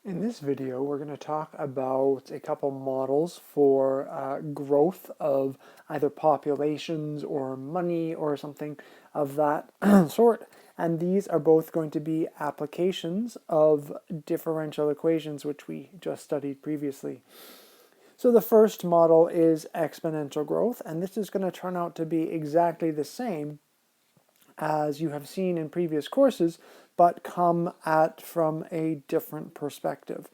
In this video, we're going to talk about a couple models for growth of either populations or money or something of that sort. And these are both going to be applications of differential equations, which we just studied previously. So the first model is exponential growth, and this is going to turn out to be exactly the same as you have seen in previous courses, but come at from a different perspective.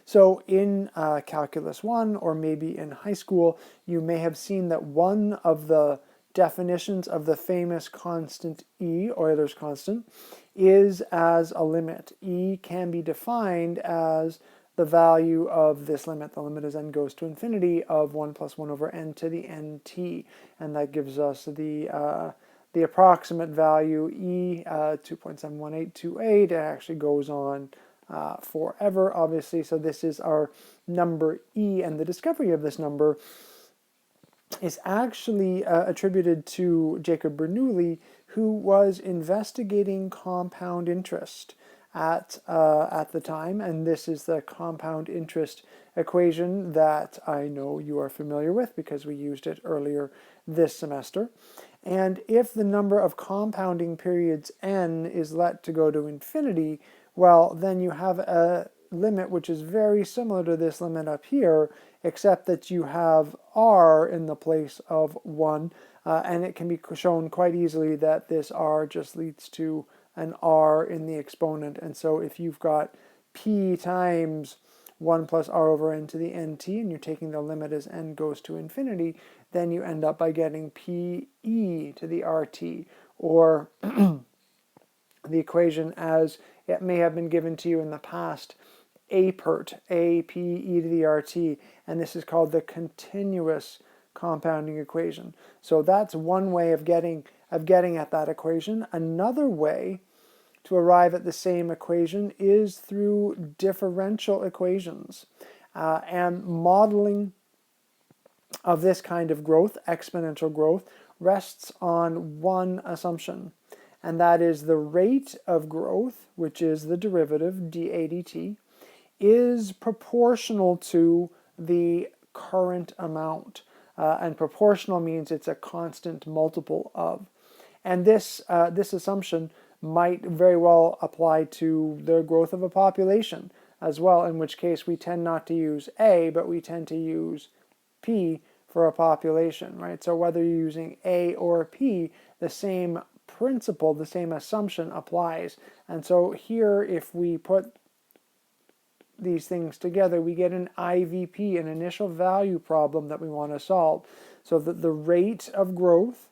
So in Calculus 1, or maybe in high school, you may have seen that one of the definitions of the famous constant E, Euler's constant, is as a limit. E can be defined as the value of this limit. The limit as n goes to infinity of 1 plus 1 over n to the nt, and that gives us the approximate value E 2.71828. It actually goes on forever, obviously. So this is our number E, and the discovery of this number is actually attributed to Jacob Bernoulli, who was investigating compound interest at the time, and this is the compound interest equation that I know you are familiar with because we used it earlier this semester. And if the number of compounding periods n is let to go to infinity, well, then you have a limit which is very similar to this limit up here, except that you have r in the place of 1, and it can be shown quite easily that this r just leads to an r in the exponent. And so if you've got p times 1 plus r over n to the nt, and you're taking the limit as n goes to infinity, then you end up by getting pe to the rt, or the equation as it may have been given to you in the past, apert, ape to the rt, and this is called the continuous compounding equation. So that's one way of getting at that equation. Another way to arrive at the same equation is through differential equations, and modeling of this kind of growth, exponential growth, rests on one assumption, and that is the rate of growth, which is the derivative dA dt, is proportional to the current amount. And proportional means it's a constant multiple of. And this assumption might very well apply to the growth of a population as well, in which case we tend not to use A, but we tend to use P for a population, right? So whether you're using A or P, the same principle, the same assumption applies. And so here, if we put these things together, we get an IVP, an initial value problem that we want to solve. So that the rate of growth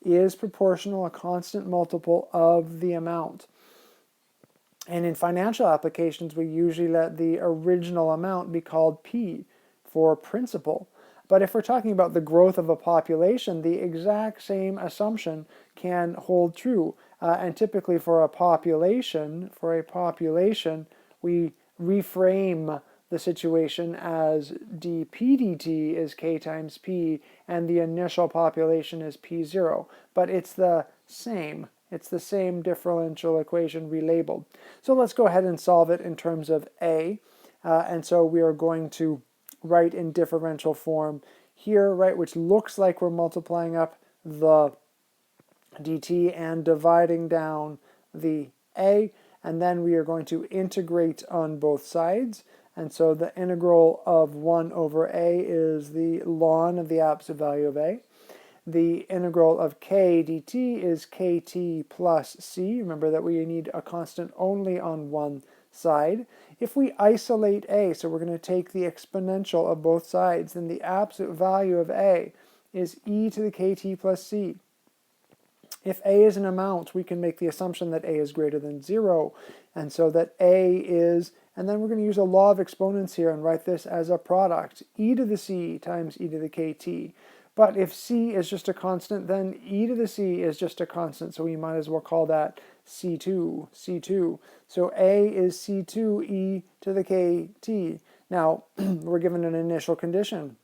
is proportional, a constant multiple of the amount. And in financial applications, we usually let the original amount be called P for principal. But if we're talking about the growth of a population, the exact same assumption can hold true. And typically for a population, we reframe the situation as dp dt is k times p, and the initial population is p0. But it's the same. It's the same differential equation relabeled. So let's go ahead and solve it in terms of A. And so we are going to write in differential form here, right, which looks like we're multiplying up the dt and dividing down the A. And then we are going to integrate on both sides. And so the integral of 1 over a is the ln of the absolute value of a. The integral of k dt is kt plus c. Remember that we need a constant only on one side. If we isolate a, so we're going to take the exponential of both sides, then the absolute value of a is e to the kt plus c. If a is an amount, we can make the assumption that a is greater than 0, and so that a is, and then we're going to use a law of exponents here and write this as a product, e to the c times e to the kt. But if c is just a constant, then e to the c is just a constant, so we might as well call that c2. So a is c2 e to the kt. Now, we're given an initial condition.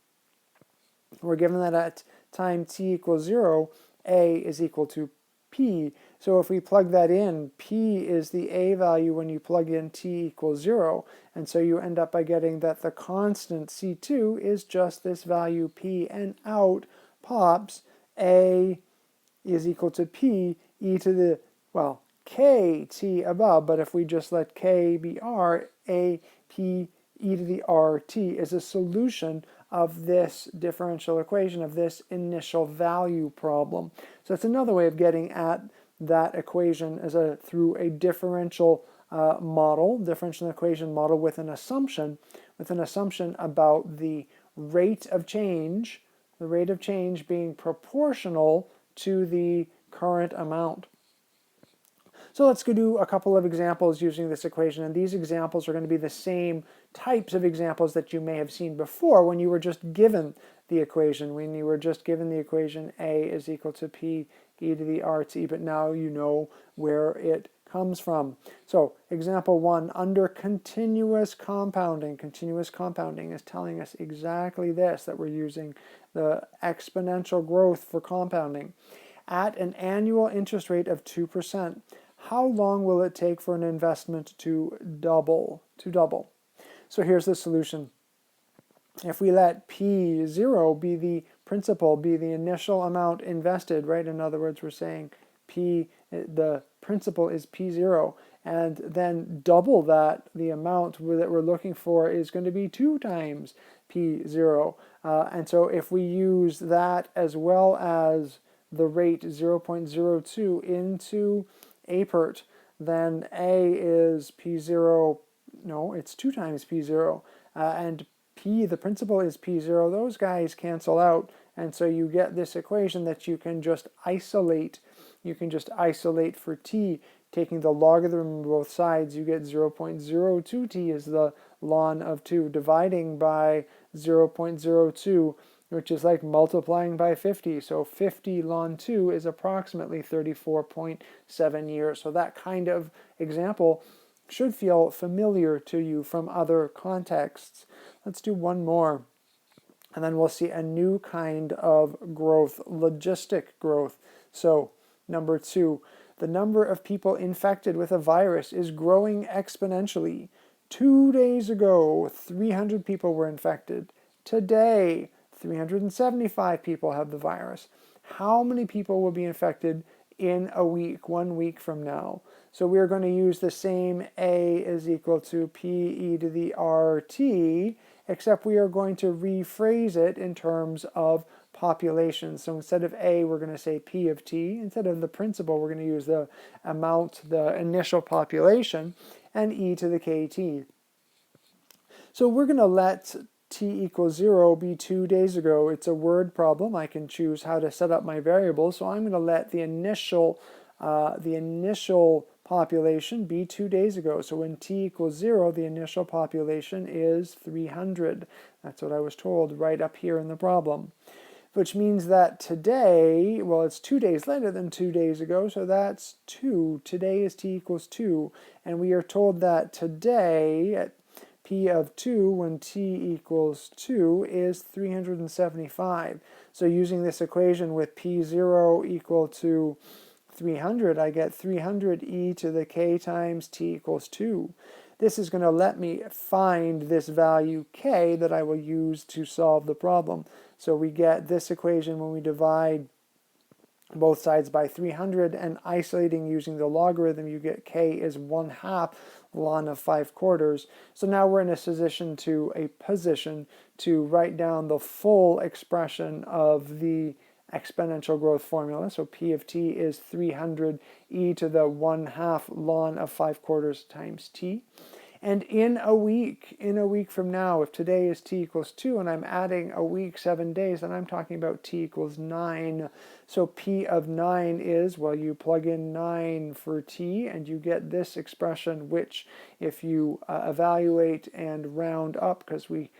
We're given that at time t equals 0, a is equal to p. So if we plug that in, p is the a value when you plug in t equals 0. And so you end up by getting that the constant C2 is just this value p, and out pops a is equal to p e to the, well, kt above, but if we just let k be r, a p e to the rt is a solution of this differential equation, of this initial value problem. So that's another way of getting at that equation as through a differential differential equation model with an assumption about the rate of change being proportional to the current amount. So let's go do a couple of examples using this equation, and these examples are going to be the same types of examples that you may have seen before when you were just given the equation, a is equal to p e to the rt, but now you know where it comes from. So example 1, under continuous compounding is telling us exactly this, that we're using the exponential growth for compounding. At an annual interest rate of 2%, how long will it take for an investment to double? So here's the solution. If we let P0 be the principal, be the initial amount invested, right? In other words, we're saying the principal is P0, and then double that, the amount that we're looking for is going to be 2 times P0. And so if we use that as well as the rate 0.02 into APERT, then A is P0, no, it's 2 times P0, and P, the principal, is P0. Those guys cancel out, and so you get this equation that you can just isolate. You can just isolate for t, taking the logarithm of both sides. You get 0.02t is the ln of 2, dividing by 0.02, which is like multiplying by 50. So 50 ln 2 is approximately 34.7 years. So that kind of example should feel familiar to you from other contexts. Let's do one more, and then we'll see a new kind of growth, logistic growth. So number 2, the number of people infected with a virus is growing exponentially. 2 days ago, 300 people were infected. Today, 375 people have the virus. How many people will be infected in a week, 1 week from now? So we're going to use the same a is equal to p e to the rt, except we are going to rephrase it in terms of population. So instead of a, we're going to say p of t. Instead of the principal, we're going to use the amount, the initial population, and e to the kt. So we're going to let t equals 0 be 2 days ago. It's a word problem. I can choose how to set up my variables. So I'm going to let the initial population be 2 days ago. So when t equals 0, the initial population is 300. That's what I was told right up here in the problem. Which means that today, well, it's 2 days later than 2 days ago, so that's 2. Today is t equals 2. And we are told that today, at p of 2, when t equals 2, is 375. So using this equation with p0 equal to 300, I get 300 e to the k times t equals 2. This is going to let me find this value k that I will use to solve the problem. So we get this equation when we divide both sides by 300, and isolating using the logarithm, you get k is 1/2 ln of 5/4. So now we're in a position to write down the full expression of the exponential growth formula. So p of t is 300 e to the 1/2 ln of 5/4 times t. And in a week from now, if today is t equals 2 and I'm adding a week, 7 days, then I'm talking about t equals 9. So p of 9 is, well, you plug in 9 for t and you get this expression, which if you evaluate and round up, because we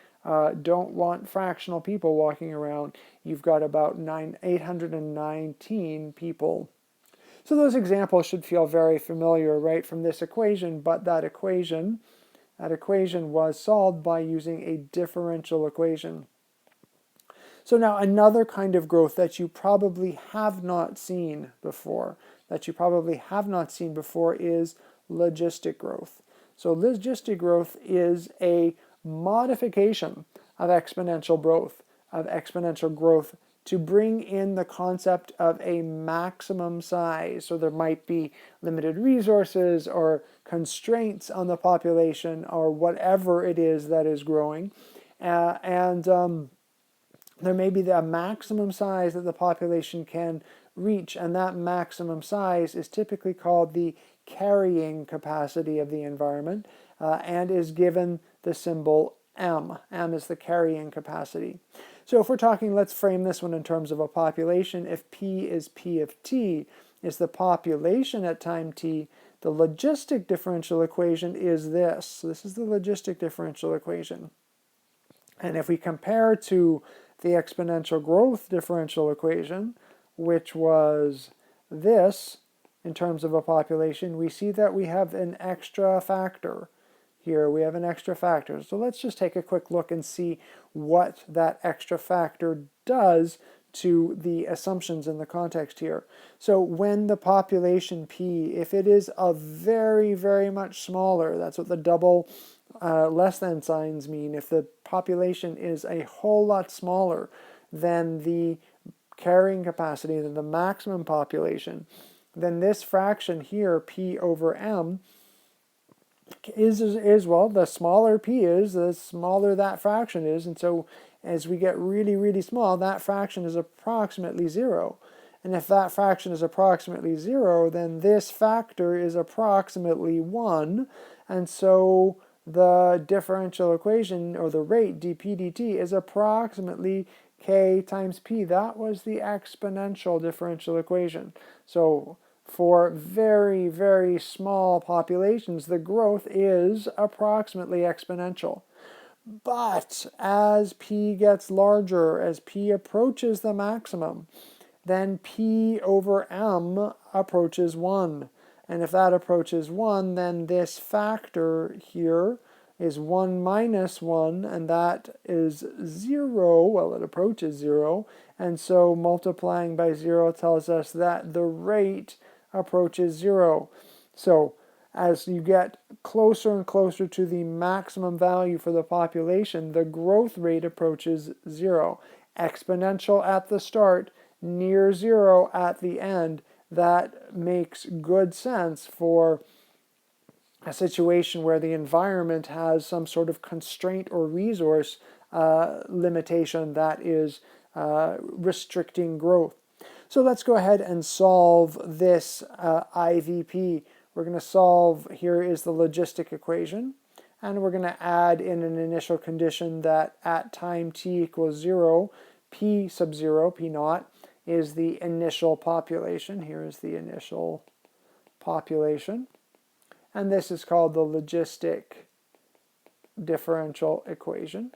don't want fractional people walking around, you've got about 819 people. So those examples should feel very familiar, right, from this equation, but that equation was solved by using a differential equation. So now another kind of growth that you probably have not seen before. that you probably have not seen before is logistic growth. So logistic growth is a modification of exponential growth to bring in the concept of a maximum size. So there might be limited resources or constraints on the population or whatever it is that is growing. There may be the maximum size that the population can reach, and that maximum size is typically called the carrying capacity of the environment and is given the symbol M. M is the carrying capacity. So if we're talking, let's frame this one in terms of a population. If P is P of T, is the population at time T, the logistic differential equation is this. So this is the logistic differential equation. And if we compare to the exponential growth differential equation, which was this in terms of a population, we see that we have an extra factor. Here we have an extra factor. So let's just take a quick look and see what that extra factor does to the assumptions in the context here. So when the population P, if it is a very, very much smaller, that's what the double less than signs mean. If the population is a whole lot smaller than the carrying capacity, than the maximum population, then this fraction here, P over M, is well, the smaller P is, the smaller that fraction is. And so as we get really, really small, that fraction is approximately 0. And if that fraction is approximately 0, then this factor is approximately 1. And so the differential equation, or the rate, dp dt, is approximately k times p. That was the exponential differential equation. So for very, very small populations, the growth is approximately exponential. But as p gets larger, as p approaches the maximum, then p over m approaches 1. And if that approaches 1, then this factor here is 1 minus 1, and that is 0. Well, it approaches 0. And so multiplying by 0 tells us that the rate approaches 0. So as you get closer and closer to the maximum value for the population, the growth rate approaches 0. Exponential at the start, near 0 at the end. That makes good sense for a situation where the environment has some sort of constraint or resource limitation that is restricting growth. So let's go ahead and solve this IVP. We're going to solve, here is the logistic equation, and we're going to add in an initial condition that at time t equals 0, P sub 0, P naught, is the initial population. Here is the initial population. And this is called the logistic differential equation.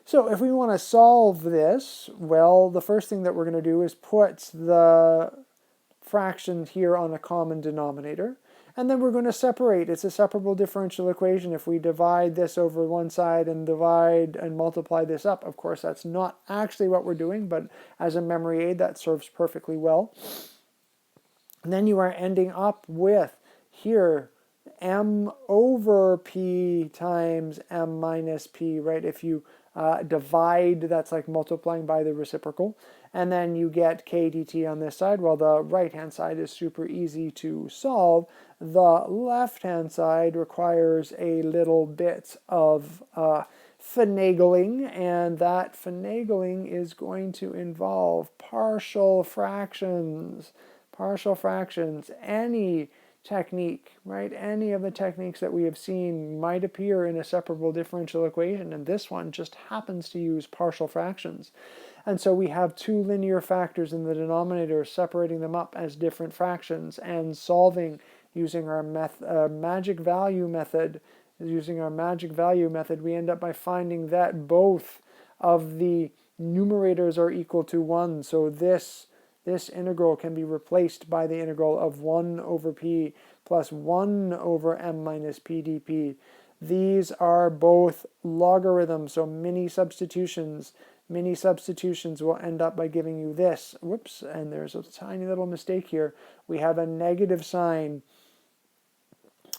So if we want to solve this, well, the first thing that we're going to do is put the fraction here on a common denominator. And then we're going to separate. It's a separable differential equation. If we divide this over one side and divide and multiply this up, of course, that's not actually what we're doing, but as a memory aid, that serves perfectly well. And then you are ending up with here m over p times m minus p, right? If you divide, that's like multiplying by the reciprocal. And then you get k dt on this side. Well, the right-hand side is super easy to solve. The left-hand side requires a little bit of finagling, and that finagling is going to involve partial fractions. Partial fractions, any technique, right? Any of the techniques that we have seen might appear in a separable differential equation, and this one just happens to use partial fractions. And so we have two linear factors in the denominator, separating them up as different fractions and solving using our magic value method. Using our magic value method, we end up by finding that both of the numerators are equal to 1. So this integral can be replaced by the integral of 1 over p plus 1 over m minus p dp. These are both logarithms, so mini substitutions. many substitutions will end up by giving you this. Whoops, and there's a tiny little mistake here. We have a negative sign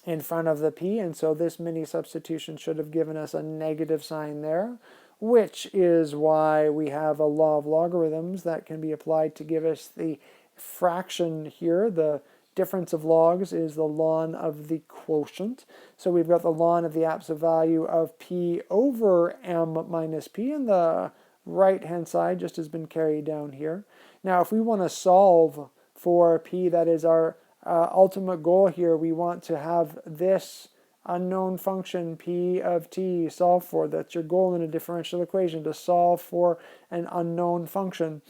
in front of the p, and so this mini substitution should have given us a negative sign there, which is why we have a law of logarithms that can be applied to give us the fraction here. The difference of logs is the ln of the quotient. So we've got the ln of the absolute value of p over m minus p, and the right-hand side just has been carried down here. Now, if we want to solve for p, that is our ultimate goal here, we want to have this unknown function p of t solved for. That's your goal in a differential equation, to solve for an unknown function.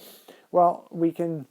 Well, we can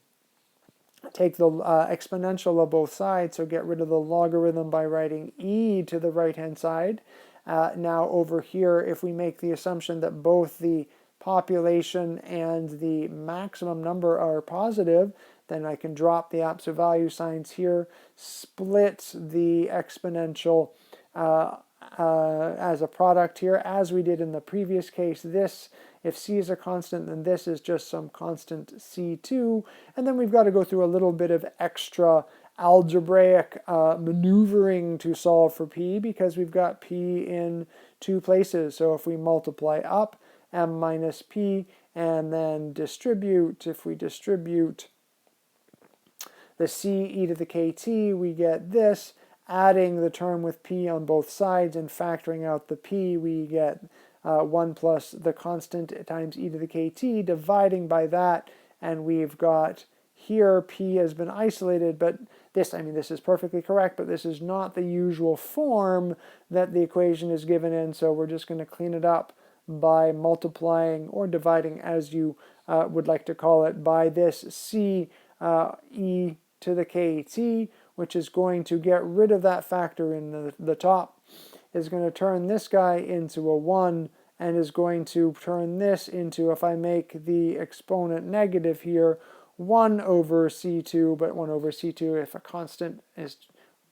take the exponential of both sides, so get rid of the logarithm by writing e to the right-hand side. Now over here, if we make the assumption that both the population and the maximum number are positive, then I can drop the absolute value signs here, split the exponential as a product here, as we did in the previous case. This, if c is a constant, then this is just some constant c2, and then we've got to go through a little bit of extra algebraic maneuvering to solve for p, because we've got p in two places. So if we multiply up m minus p and then distribute, if we distribute the c e to the kt, we get this. Adding the term with p on both sides and factoring out the p, we get 1 plus the constant times e to the kt, dividing by that, and we've got here p has been isolated, but this, I mean, this is perfectly correct, but this is not the usual form that the equation is given in, so we're just going to clean it up by multiplying or dividing, as you would like to call it, by this c e to the kt, which is going to get rid of that factor in the top, is going to turn this guy into a 1, and is going to turn this into, if I make the exponent negative here, 1 over c2, but 1 over c2, if a constant is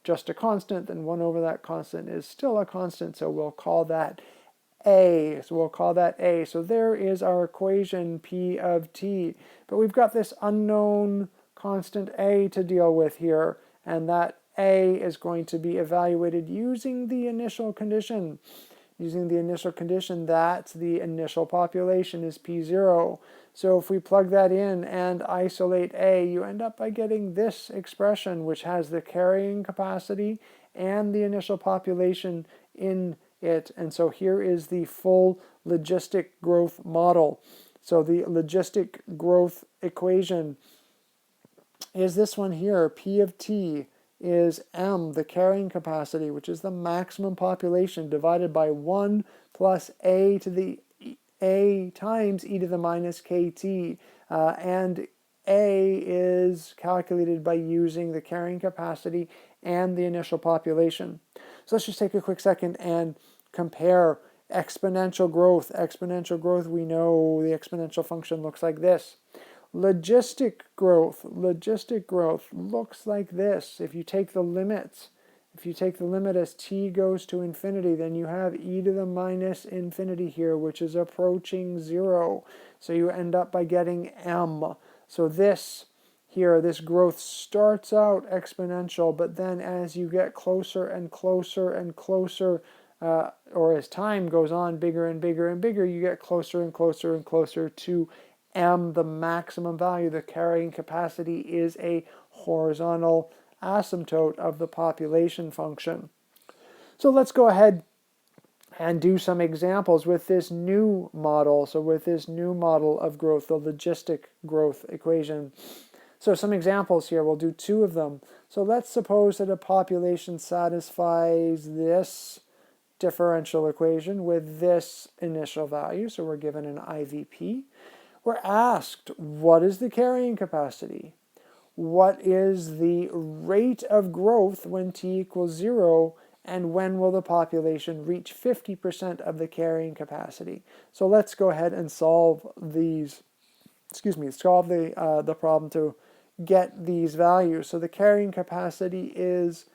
just a constant, then 1 over that constant is still a constant, so we'll call that a. So we'll call that a. So there is our equation p of t. But we've got this unknown constant a to deal with here, and that a is going to be evaluated using the initial condition. Using the initial condition that the initial population is p0. So if we plug that in and isolate a, you end up by getting this expression, which has the carrying capacity and the initial population in it. And so here is the full logistic growth model. So the logistic growth equation is this one here. P of t is m, the carrying capacity, which is the maximum population, divided by 1 plus a to the a times e to the minus kt. And a is calculated by using the carrying capacity and the initial population. So let's just take a quick second and compare exponential growth. Exponential growth, we know the exponential function looks like this. Logistic growth looks like this. If you take the limits, if you take the limit as t goes to infinity, then you have e to the minus infinity here, which is approaching 0. So you end up by getting m. So this here, this growth starts out exponential, but then as you get closer and closer and closer, or as time goes on, bigger and bigger and bigger, you get closer and closer and closer to m, the maximum value. The carrying capacity is a horizontal asymptote of the population function. So let's go ahead and do some examples with this new model. So with this new model of growth, the logistic growth equation. So some examples here, we'll do 2 of them. So let's suppose that a population satisfies this differential equation with this initial value. So we're given an IVP. We're asked, what is the carrying capacity? What is the rate of growth when t equals 0? And when will the population reach 50% of the carrying capacity? So let's go ahead and solve these, solve the problem to get these values. So the carrying capacity is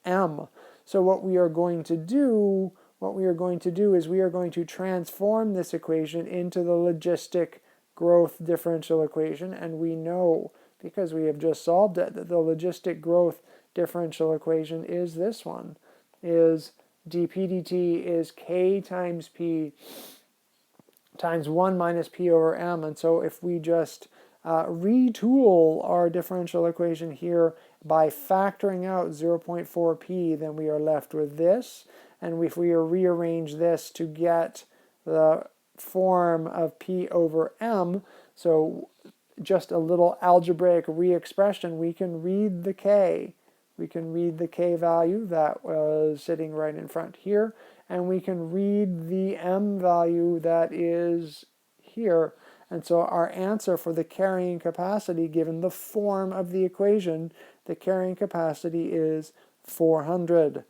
m. So what we are going to do what we are going to do is we are going to transform this equation into the logistic growth differential equation, and we know, because we have just solved it, that the logistic growth differential equation is this one, is dp dt is k times p times 1 minus p over m. And so if we just retool our differential equation here by factoring out 0.4p, then we are left with this. And if we rearrange this to get the form of p over m, so just a little algebraic re-expression, we can read the k. We can read the k value that was sitting right in front here, and we can read the m value that is here. And so our answer for the carrying capacity, given the form of the equation, the carrying capacity is 400.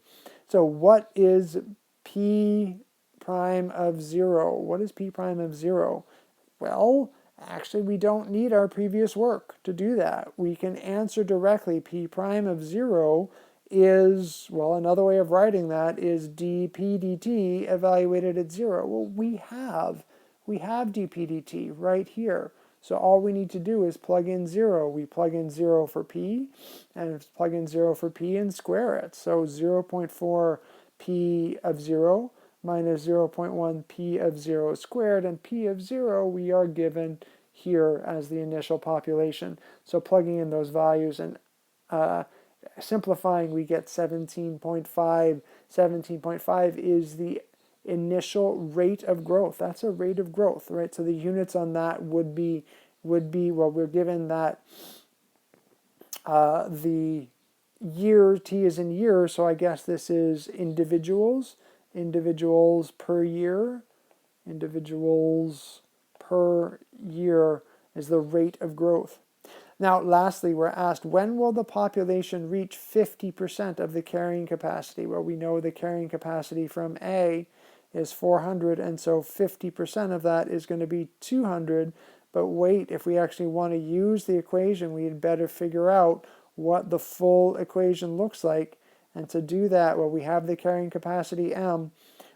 So what is p prime of 0? What is p prime of 0? Well, actually, we don't need our previous work to do that. We can answer directly. P prime of 0 is, well, another way of writing that is dp dt evaluated at 0. Well, we have dp dt right here. So all we need to do is plug in 0. We plug in 0 for p, and plug in 0 for p and square it. So 0.4 p of 0 minus 0.1 p of 0 squared, and p of 0 we are given here as the initial population. So plugging in those values and simplifying, we get 17.5. 17.5 is the initial rate of growth. That's a rate of growth, right? So the units on that would be well, we're given that the year, t is in years, so I guess this is individuals per year. Individuals per year is the rate of growth. Now, lastly, we're asked, when will the population reach 50% of the carrying capacity? Well, we know the carrying capacity from A is 400, and so 50% of that is going to be 200. But wait, if we actually want to use the equation, we'd better figure out what the full equation looks like. And to do that, well, we have the carrying capacity m,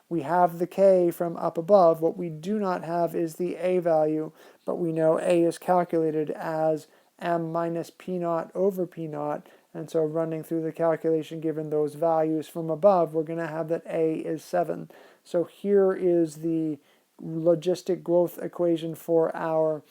we have the k from up above. What we do not have is the a value, but we know a is calculated as m minus p naught over p naught. And so running through the calculation, given those values from above, we're going to have that a is 7. So here is the logistic growth equation for our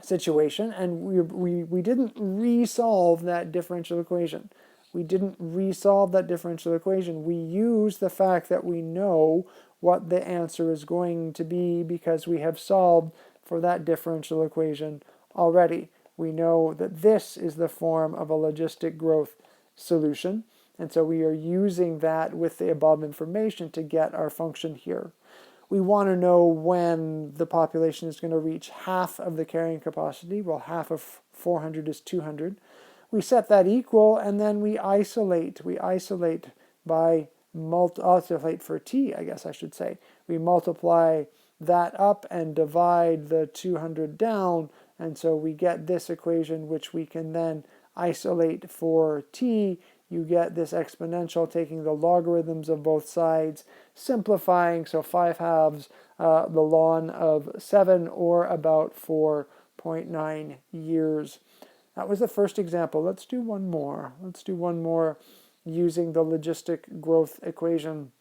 situation, and we didn't resolve that differential equation. We didn't resolve that differential equation. We use the fact that we know what the answer is going to be because we have solved for that differential equation already. We know that this is the form of a logistic growth solution, and so we are using that with the above information to get our function here. We want to know when the population is going to reach half of the carrying capacity. Well, half of 400 is 200. We set that equal, and then we isolate. We isolate by isolate for t, I guess I should say. We multiply that up and divide the 200 down, and so we get this equation, which we can then isolate for t. You get this exponential taking the logarithms of both sides, simplifying, so 5/2, the ln of 7, or about 4.9 years. That was the first example. Let's do one more. Let's do one more using the logistic growth equation.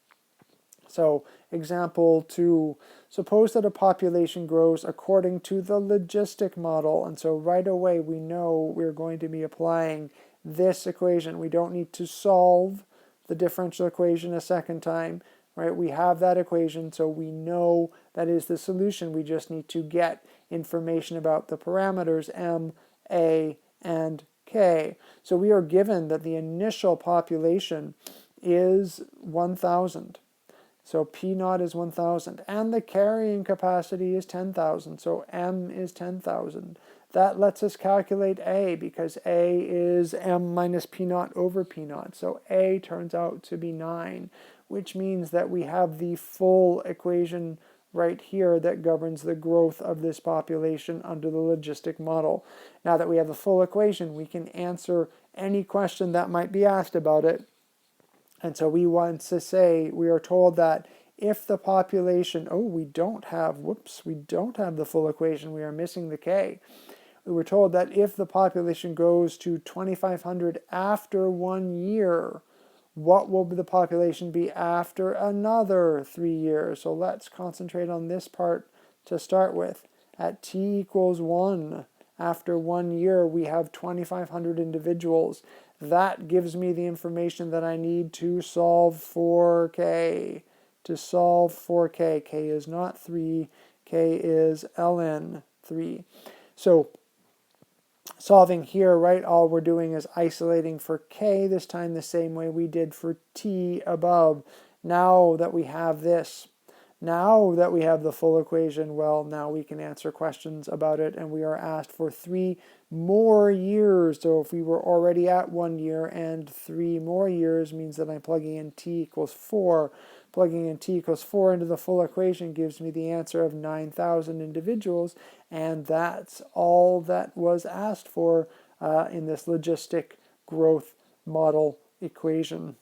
So example 2, suppose that a population grows according to the logistic model. And so right away we know we're going to be applying this equation. We don't need to solve the differential equation a second time, right? We have that equation, so we know that is the solution. We just need to get information about the parameters m, a, and k. So we are given that the initial population is 1,000. So P naught is 1,000, and the carrying capacity is 10,000, so M is 10,000. That lets us calculate A, because A is M minus P naught over P naught, so A turns out to be 9, which means that we have the full equation right here that governs the growth of this population under the logistic model. Now that we have the full equation, we can answer any question that might be asked about it And so we want to say, we are told that if the population, we don't have the full equation, we are missing the k. We were told that if the population grows to 2,500 after 1 year, what will the population be after another 3 years? So let's concentrate on this part to start with. At t equals 1, after 1 year, we have 2,500 individuals. That gives me the information that I need to solve for k. To solve for k, k is not 3, k is ln 3. So solving here, right, all we're doing is isolating for k, this time the same way we did for t above. Now that we have this, now that we have the full equation, well, now we can answer questions about it, and we are asked for 3 more years. So if we were already at 1 year and 3 more years means that I'm plugging in t equals 4. Plugging in t equals 4 into the full equation gives me the answer of 9,000 individuals, and that's all that was asked for in this logistic growth model equation.